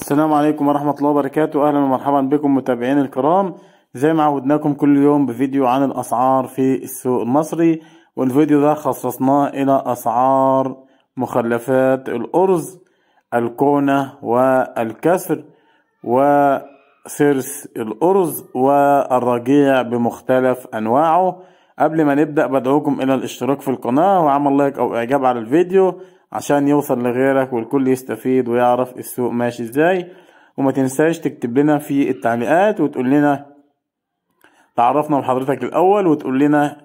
السلام عليكم ورحمة الله وبركاته. أهلا ومرحبا بكم متابعين الكرام. زي ما عودناكم كل يوم بفيديو عن الأسعار في السوق المصري، والفيديو ده خصصناه إلى أسعار مخلفات الأرز، الكونة والكسر وسرس الأرز والرجيع بمختلف أنواعه. قبل ما نبدأ بدعوكم إلى الاشتراك في القناة وعمل لايك أو إعجاب على الفيديو عشان يوصل لغيرك والكل يستفيد ويعرف السوق ماشي ازاي. وما تنساش تكتب لنا في التعليقات وتقول لنا تعرفنا بحضرتك الأول، وتقول لنا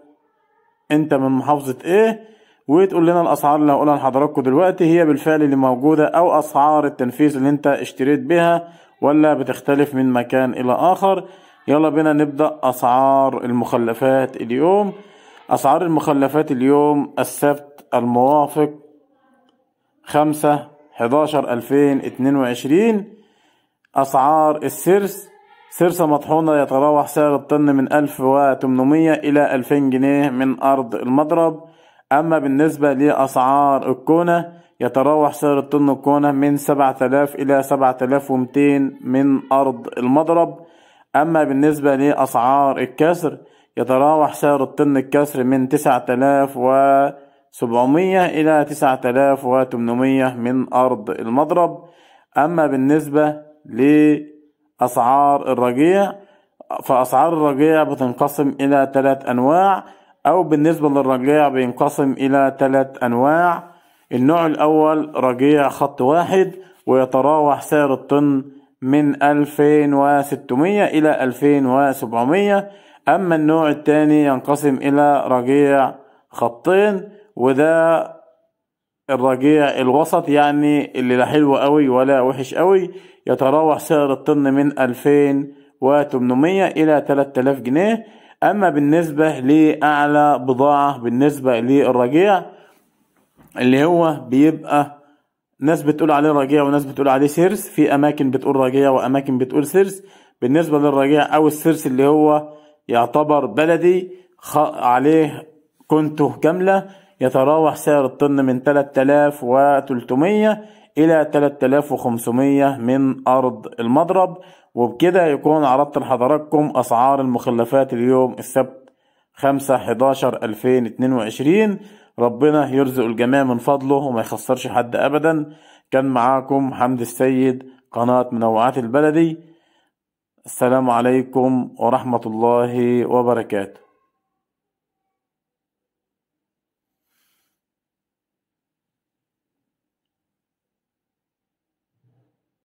انت من محافظة ايه، وتقول لنا الأسعار اللي هقولها لحضراتكم دلوقتي هي بالفعل اللي موجودة أو أسعار التنفيذ اللي انت اشتريت بها ولا بتختلف من مكان إلى آخر. يلا بينا نبدأ أسعار المخلفات اليوم. أسعار المخلفات اليوم السبت الموافق 5/11/2022. أسعار السرس: سرسة مطحونة يتراوح سعر الطن من 1800 إلى 2000 جنيه من أرض المضرب. أما بالنسبة لأسعار الكونة يتراوح سعر الطن الكونة من 7000 إلى 7200 من أرض المضرب. أما بالنسبة لأسعار الكسر يتراوح سعر الطن الكسر من 9700 إلى 9800 من أرض المضرب. أما بالنسبة لأسعار الرجيع فأسعار الرجيع بتنقسم إلى 3 أنواع، أو بالنسبة للرجيع بينقسم إلى 3 أنواع. النوع الأول رجيع خط واحد ويتراوح سعر الطن من 2600 إلى 2700. أما النوع الثاني ينقسم إلى رجيع خطين، وده الرجيع الوسط، يعني اللي لا حلو قوي ولا وحش قوي، يتراوح سعر الطن من 2800 إلى 3000 جنيه. أما بالنسبة لأعلى بضاعة بالنسبة للرجيع اللي هو بيبقى ناس بتقول عليه رجيع وناس بتقول عليه سرس، في أماكن بتقول رجيع وأماكن بتقول سرس. بالنسبة للرجيع أو السرس اللي هو يعتبر بلدي عليه كنته كاملة يتراوح سعر الطن من 3300 إلى 3500 من أرض المضرب. وبكده يكون عرضت لحضراتكم أسعار المخلفات اليوم السبت 5/11/2022. ربنا يرزق الجميع من فضله وما يخسرش حد أبدا. كان معاكم حمد السيد، قناة منوعات البلدي. السلام عليكم ورحمة الله وبركاته.